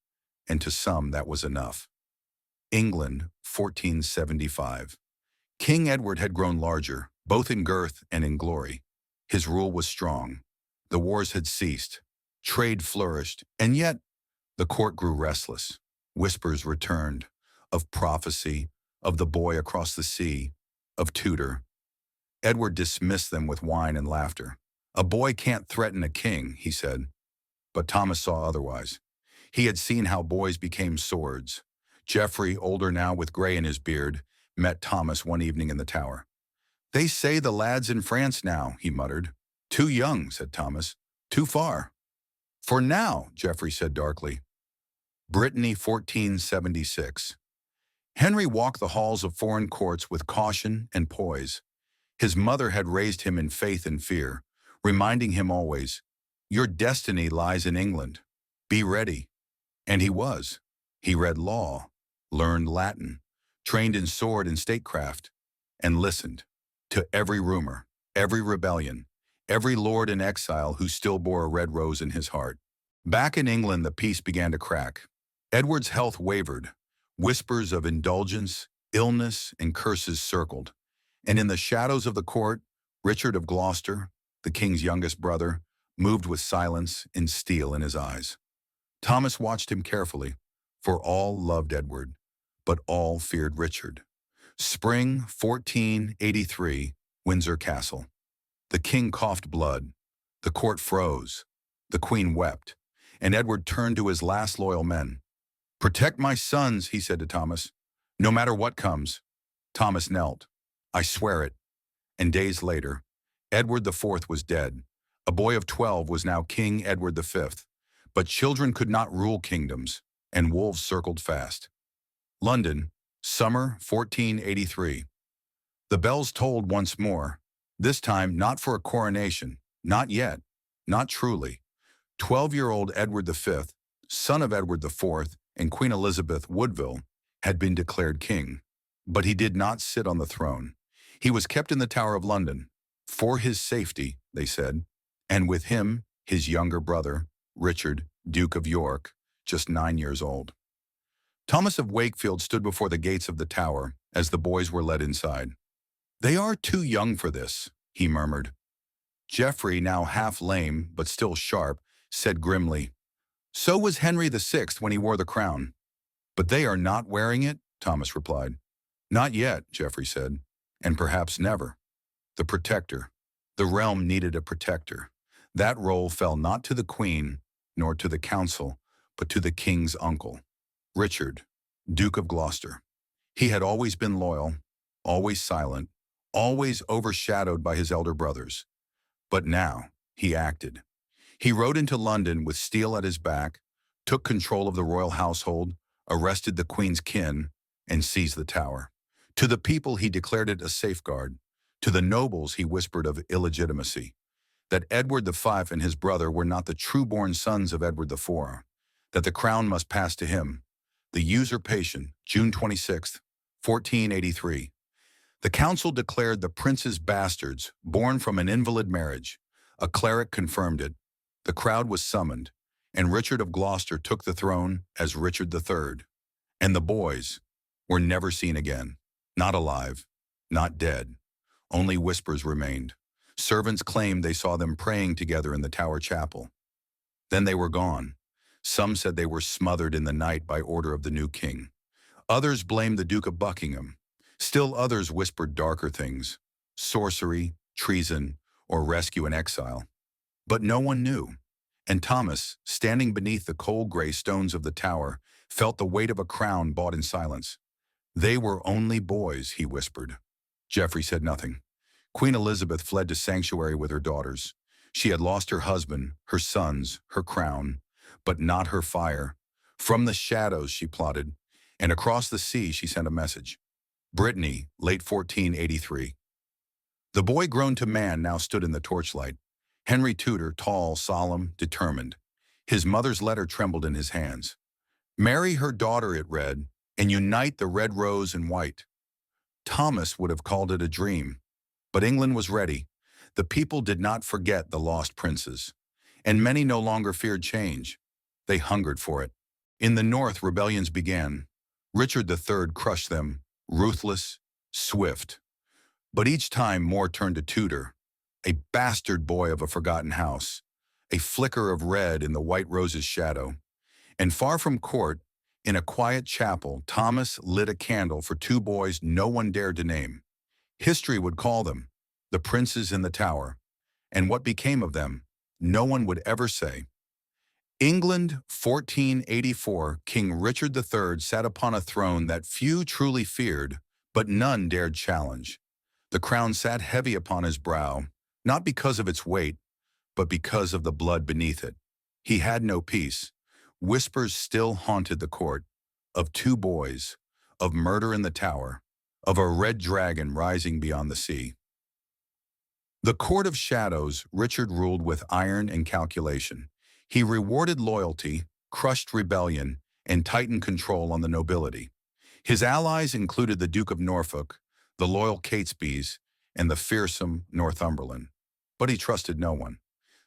and to some that was enough. England, 1475. King Edward had grown larger, both in girth and in glory. His rule was strong. The wars had ceased. Trade flourished, and yet the court grew restless. Whispers returned, of prophecy, of the boy across the sea, of Tudor. Edward dismissed them with wine and laughter. A boy can't threaten a king, he said. But Thomas saw otherwise. He had seen how boys became swords. Geoffrey, older now with gray in his beard, met Thomas one evening in the Tower. "They say the lad's in France now," he muttered. "Too young," said Thomas. "Too far." "For now," Geoffrey said darkly. Brittany, 1476. Henry walked the halls of foreign courts with caution and poise. His mother had raised him in faith and fear, reminding him always, "Your destiny lies in England. Be ready." And he was. He read law, learned Latin, trained in sword and statecraft, and listened to every rumor, every rebellion, every lord in exile who still bore a red rose in his heart. Back in England, the peace began to crack. Edward's health wavered. Whispers of indulgence, illness, and curses circled. And in the shadows of the court, Richard of Gloucester, the king's youngest brother, moved with silence and steel in his eyes. Thomas watched him carefully, for all loved Edward, but all feared Richard. Spring 1483, Windsor Castle. The king coughed blood. The court froze. The queen wept. And Edward turned to his last loyal men. "Protect my sons," he said to Thomas, "no matter what comes." Thomas knelt. "I swear it." And days later, Edward IV was dead. A boy of 12 was now King Edward V. But children could not rule kingdoms, and wolves circled fast. London, summer 1483. The bells tolled once more, this time not for a coronation, not yet, not truly. 12-year-old Edward V, son of Edward IV and Queen Elizabeth Woodville, had been declared king. But he did not sit on the throne. He was kept in the Tower of London, for his safety, they said, and with him, his younger brother, Richard, Duke of York, just 9 years old. Thomas of Wakefield stood before the gates of the Tower as the boys were led inside. "They are too young for this," he murmured. Geoffrey, now half lame but still sharp, said grimly, "So was Henry VI when he wore the crown." "But they are not wearing it," Thomas replied. "Not yet," Geoffrey said, "and perhaps never." The protector. The realm needed a protector. That role fell not to the queen, nor to the council, but to the king's uncle, Richard, Duke of Gloucester. He had always been loyal, always silent, always overshadowed by his elder brothers. But now he acted. He rode into London with steel at his back, took control of the royal household, arrested the Queen's kin, and seized the tower. To the people he declared it a safeguard. To the nobles he whispered of illegitimacy, that Edward V and his brother were not the true-born sons of Edward IV, that the crown must pass to him. The usurpation, June 26, 1483. The council declared the princes bastards, born from an invalid marriage. A cleric confirmed it. The crowd was summoned, and Richard of Gloucester took the throne as Richard III. And the boys were never seen again. Not alive, not dead. Only whispers remained. Servants claimed they saw them praying together in the Tower Chapel. Then they were gone. Some said they were smothered in the night by order of the new king. Others blamed the Duke of Buckingham. Still others whispered darker things: sorcery, treason, or rescue and exile. But no one knew. And Thomas, standing beneath the cold gray stones of the tower, felt the weight of a crown bought in silence. They were only boys, he whispered. Geoffrey said nothing. Queen Elizabeth fled to sanctuary with her daughters. She had lost her husband, her sons, her crown, but not her fire. From the shadows she plotted, and across the sea she sent a message. Brittany, late 1483. The boy grown to man now stood in the torchlight. Henry Tudor, tall, solemn, determined. His mother's letter trembled in his hands. Marry her daughter, it read, and unite the red rose and white. Thomas would have called it a dream. But England was ready. The people did not forget the lost princes. And many no longer feared change. They hungered for it. In the north, rebellions began. Richard III crushed them, ruthless, swift. But each time more turned to Tudor, a bastard boy of a forgotten house, a flicker of red in the white rose's shadow. And far from court, in a quiet chapel, Thomas lit a candle for two boys no one dared to name. History would call them the princes in the tower, and what became of them, no one would ever say. England, 1484, King Richard III sat upon a throne that few truly feared, but none dared challenge. The crown sat heavy upon his brow, not because of its weight, but because of the blood beneath it. He had no peace. Whispers still haunted the court, of two boys, of murder in the tower, of a red dragon rising beyond the sea. The court of shadows, Richard ruled with iron and calculation. He rewarded loyalty, crushed rebellion, and tightened control on the nobility. His allies included the Duke of Norfolk, the loyal Catesbys, and the fearsome Northumberland. But he trusted no one.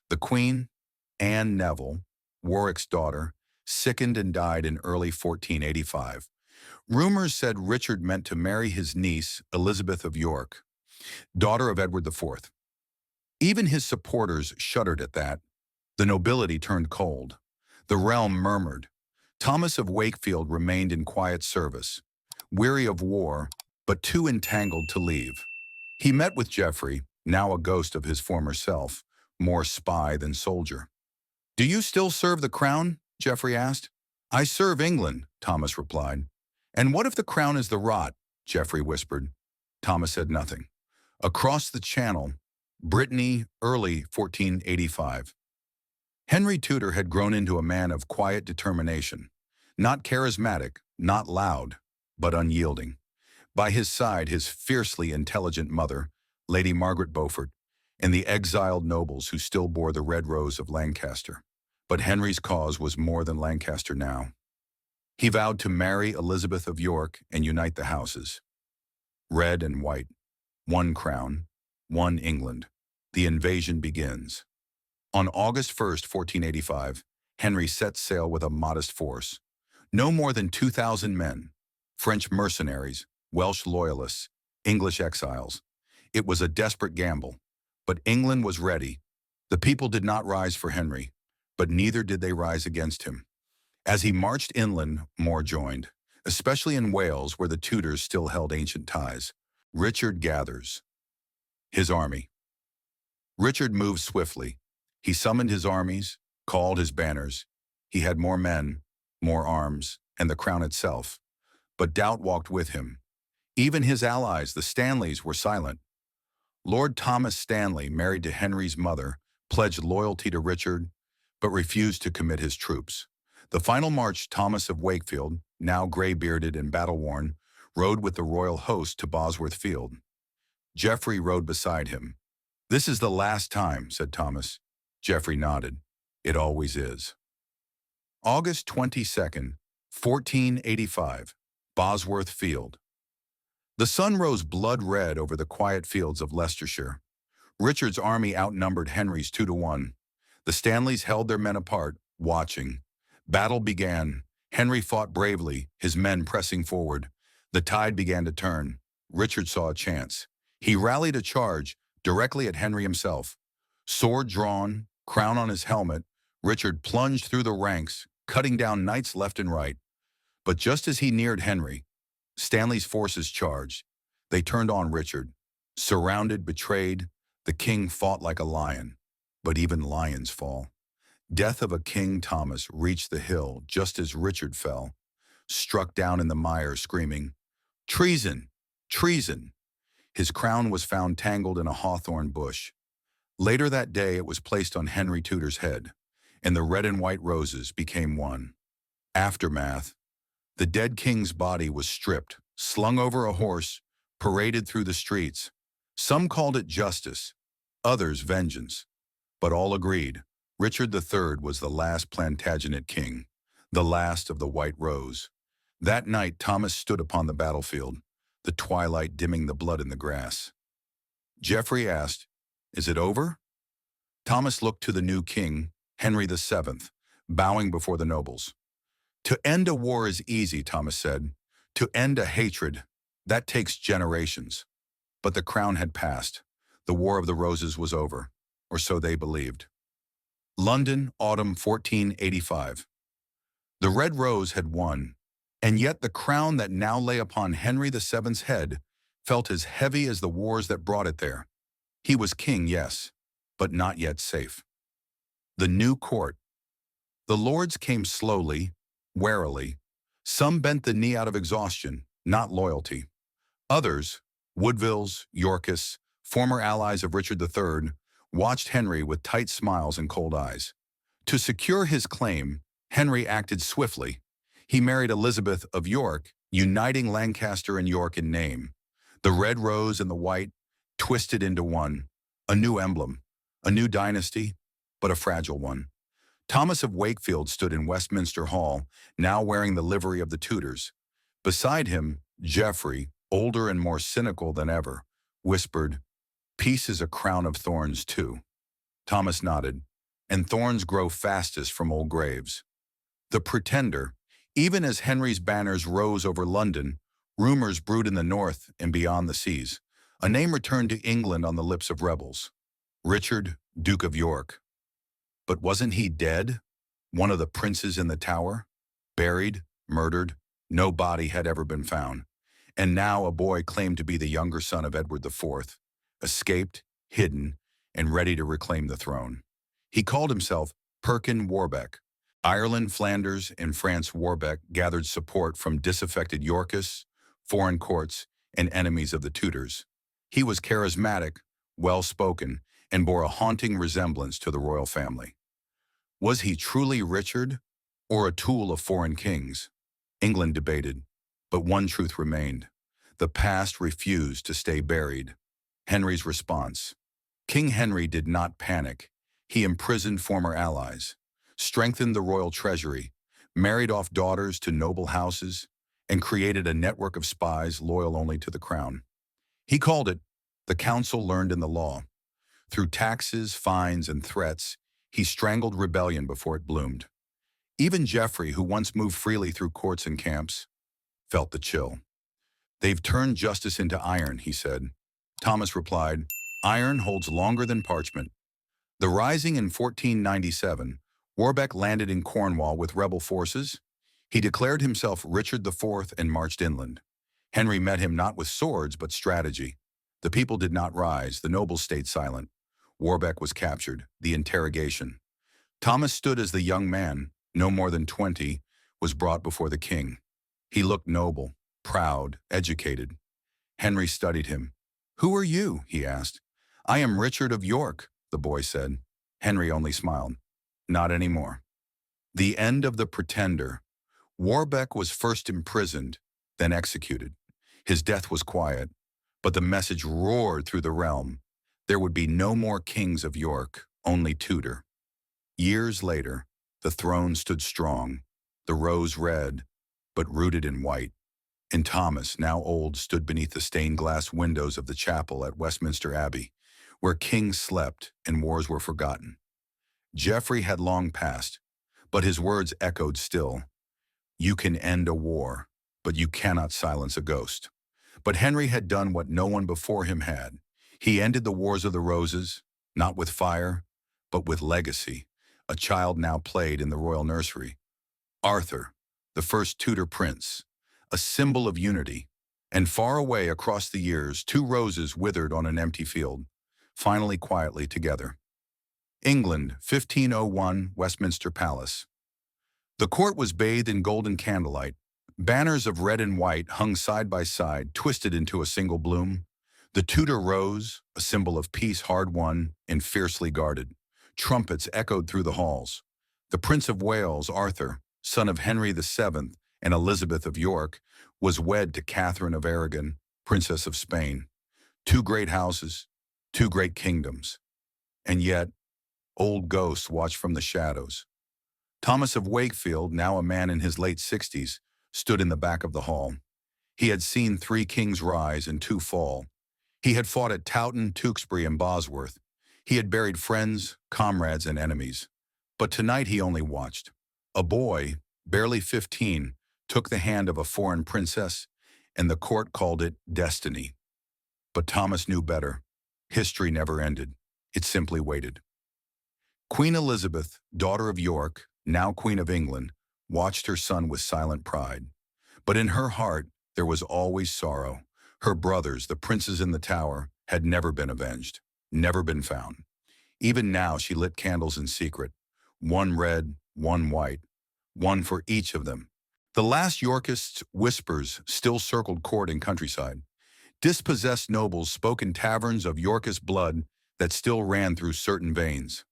The Queen, Anne Neville, Warwick's daughter, sickened and died in early 1485. Rumors said Richard meant to marry his niece, Elizabeth of York, daughter of Edward IV. Even his supporters shuddered at that. The nobility turned cold. The realm murmured. Thomas of Wakefield remained in quiet service, weary of war, but too entangled to leave. He met with Geoffrey, now a ghost of his former self, more spy than soldier. "Do you still serve the crown?" Geoffrey asked. "I serve England," Thomas replied. "And what if the crown is the rot?" Geoffrey whispered. Thomas said nothing. Across the channel, Brittany, early 1485. Henry Tudor had grown into a man of quiet determination, not charismatic, not loud, but unyielding. By his side, his fiercely intelligent mother, Lady Margaret Beaufort, and the exiled nobles who still bore the red rose of Lancaster. But Henry's cause was more than Lancaster now. He vowed to marry Elizabeth of York and unite the houses. Red and white, one crown, one England. The invasion begins. On August 1st, 1485, Henry set sail with a modest force. No more than 2,000 men, French mercenaries, Welsh loyalists, English exiles. It was a desperate gamble, but England was ready. The people did not rise for Henry, but neither did they rise against him. As he marched inland, more joined, especially in Wales where the Tudors still held ancient ties. Richard gathers his army. Richard moved swiftly. He summoned his armies, called his banners. He had more men, more arms, and the crown itself. But doubt walked with him. Even his allies, the Stanleys, were silent. Lord Thomas Stanley, married to Henry's mother, pledged loyalty to Richard, but refused to commit his troops. The final march, Thomas of Wakefield, now gray-bearded and battle-worn, rode with the royal host to Bosworth Field. Geoffrey rode beside him. "This is the last time," said Thomas. Geoffrey nodded. "It always is." August 22nd, 1485, Bosworth Field. The sun rose blood-red over the quiet fields of Leicestershire. Richard's army outnumbered Henry's 2-1. The Stanleys held their men apart, watching. Battle began. Henry fought bravely, his men pressing forward. The tide began to turn. Richard saw a chance. He rallied a charge directly at Henry himself. Sword drawn, crown on his helmet, Richard plunged through the ranks, cutting down knights left and right. But just as he neared Henry, Stanley's forces charged. They turned on Richard. Surrounded, betrayed, the king fought like a lion. But even lions fall. Death of a king, Thomas reached the hill just as Richard fell, struck down in the mire, screaming, "Treason! Treason!" His crown was found tangled in a hawthorn bush. Later that day it was placed on Henry Tudor's head, and the red and white roses became one. Aftermath. The dead king's body was stripped, slung over a horse, paraded through the streets. Some called it justice, others vengeance. But all agreed, Richard III was the last Plantagenet king, the last of the White Rose. That night Thomas stood upon the battlefield, the twilight dimming the blood in the grass. Geoffrey asked, "Is it over?" Thomas looked to the new king, Henry VII, bowing before the nobles. "To end a war is easy," Thomas said. "To end a hatred, that takes generations." But the crown had passed. The War of the Roses was over, or so they believed. London, autumn 1485. The Red Rose had won, and yet the crown that now lay upon Henry VII's head felt as heavy as the wars that brought it there. He was king, yes, but not yet safe. The new court. The lords came slowly, warily. Some bent the knee out of exhaustion, not loyalty. Others, Woodvilles, Yorkists, former allies of Richard III, watched Henry with tight smiles and cold eyes. To secure his claim, Henry acted swiftly. He married Elizabeth of York, uniting Lancaster and York in name. The red rose and the white twisted into one, a new emblem, a new dynasty, but a fragile one. Thomas of Wakefield stood in Westminster Hall, now wearing the livery of the Tudors. Beside him, Geoffrey, older and more cynical than ever, whispered, "Peace is a crown of thorns too." Thomas nodded, "And thorns grow fastest from old graves." The Pretender. Even as Henry's banners rose over London, rumors brewed in the north and beyond the seas. A name returned to England on the lips of rebels. Richard, Duke of York. But wasn't he dead? One of the princes in the Tower? Buried, murdered, no body had ever been found. And now a boy claimed to be the younger son of Edward IV, escaped, hidden, and ready to reclaim the throne. He called himself Perkin Warbeck. Ireland, Flanders, and France Warbeck gathered support from disaffected Yorkists, foreign courts, and enemies of the Tudors. He was charismatic, well-spoken, and bore a haunting resemblance to the royal family. Was he truly Richard, or a tool of foreign kings? England debated, but one truth remained. The past refused to stay buried. Henry's response. King Henry did not panic. He imprisoned former allies, strengthened the royal treasury, married off daughters to noble houses, and created a network of spies loyal only to the crown. He called it the counsel learned in the law. Through taxes, fines, and threats, he strangled rebellion before it bloomed. Even Geoffrey, who once moved freely through courts and camps, felt the chill. "They've turned justice into iron," he said. Thomas replied, "Iron holds longer than parchment." The rising in 1497, Warbeck landed in Cornwall with rebel forces. He declared himself Richard IV and marched inland. Henry met him not with swords but strategy. The people did not rise, the nobles stayed silent. Warbeck was captured, the interrogation. Thomas stood as the young man, no more than 20, was brought before the king. He looked noble, proud, educated. Henry studied him. "Who are you?" he asked. "I am Richard of York," the boy said. Henry only smiled. "Not anymore." The end of the pretender. Warbeck was first imprisoned, then executed. His death was quiet, but the message roared through the realm. There would be no more kings of York, only Tudor. Years later, the throne stood strong, the rose red, but rooted in white. And Thomas, now old, stood beneath the stained glass windows of the chapel at Westminster Abbey, where kings slept and wars were forgotten. Geoffrey had long passed, but his words echoed still. You can end a war, but you cannot silence a ghost. But Henry had done what no one before him had. He ended the Wars of the Roses, not with fire, but with legacy, a child now played in the royal nursery. Arthur, the first Tudor prince, a symbol of unity, and far away across the years, two roses withered on an empty field, finally quietly together. England, 1501, Westminster Palace. The court was bathed in golden candlelight. Banners of red and white hung side by side, twisted into a single bloom. The Tudor rose, a symbol of peace hard won and fiercely guarded. Trumpets echoed through the halls. The Prince of Wales, Arthur, son of Henry VII and Elizabeth of York, was wed to Catherine of Aragon, Princess of Spain. Two great houses, two great kingdoms. And yet, old ghosts watched from the shadows. Thomas of Wakefield, now a man in his late 60s, stood in the back of the hall. He had seen 3 kings rise and 2 fall. He had fought at Towton, Tewkesbury, and Bosworth. He had buried friends, comrades, and enemies. But tonight he only watched. A boy, barely 15, took the hand of a foreign princess, and the court called it destiny. But Thomas knew better. History never ended. It simply waited. Queen Elizabeth, daughter of York, now Queen of England, watched her son with silent pride. But in her heart, there was always sorrow. Her brothers, the princes in the tower, had never been avenged, never been found. Even now she lit candles in secret, one red, one white, one for each of them. The last Yorkist's whispers still circled court and countryside. Dispossessed nobles spoke in taverns of Yorkist blood that still ran through certain veins.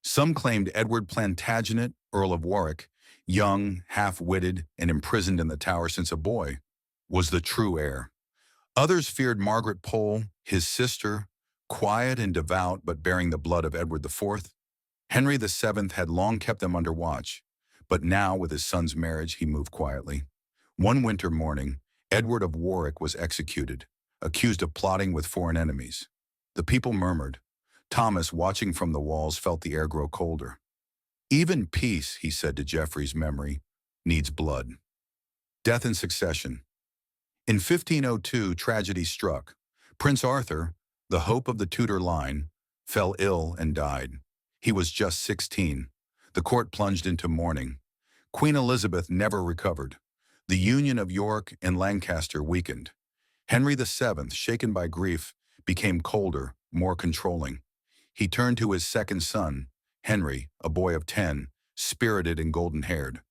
Some claimed Edward Plantagenet, Earl of Warwick, young, half-witted, and imprisoned in the Tower since a boy, was the true heir. Others feared Margaret Pole, his sister, quiet and devout but bearing the blood of Edward IV. Henry VII had long kept them under watch, but now with his son's marriage he moved quietly. One winter morning, Edward of Warwick was executed, accused of plotting with foreign enemies. The people murmured. Thomas, watching from the walls, felt the air grow colder. Even peace, he said to Geoffrey's memory, needs blood. Death in succession. In 1502, tragedy struck. Prince Arthur, the hope of the Tudor line, fell ill and died. He was just 16. The court plunged into mourning. Queen Elizabeth never recovered. The union of York and Lancaster weakened. Henry VII, shaken by grief, became colder, more controlling. He turned to his second son, Henry, a boy of 10, spirited and golden-haired.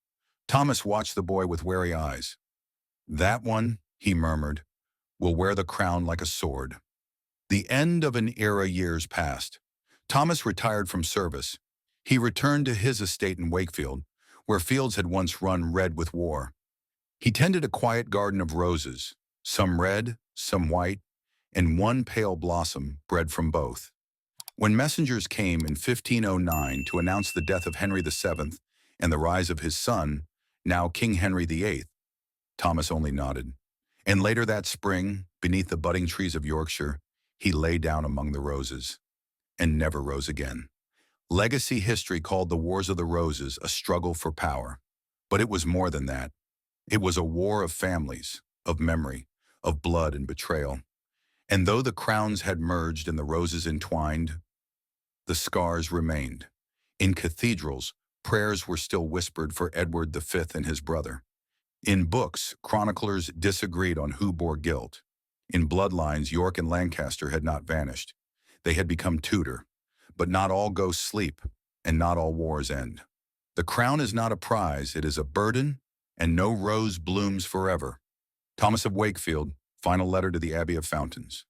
Thomas watched the boy with wary eyes. That one, he murmured, will wear the crown like a sword. The end of an era. Years passed. Thomas retired from service. He returned to his estate in Wakefield, where fields had once run red with war. He tended a quiet garden of roses, some red, some white, and one pale blossom bred from both. When messengers came in 1509 to announce the death of Henry VII and the rise of his son, now King Henry VIII, Thomas only nodded. And later that spring, beneath the budding trees of Yorkshire, he lay down among the roses and never rose again. Legacy history called the Wars of the Roses a struggle for power. But it was more than that. It was a war of families, of memory, of blood and betrayal. And though the crowns had merged and the roses entwined, the scars remained. In cathedrals, prayers were still whispered for Edward V and his brother. In books, chroniclers disagreed on who bore guilt. In bloodlines, York and Lancaster had not vanished. They had become Tudor. But not all ghosts sleep, and not all wars end. The crown is not a prize, it is a burden, and no rose blooms forever. Thomas of Wakefield, final letter to the Abbey of Fountains.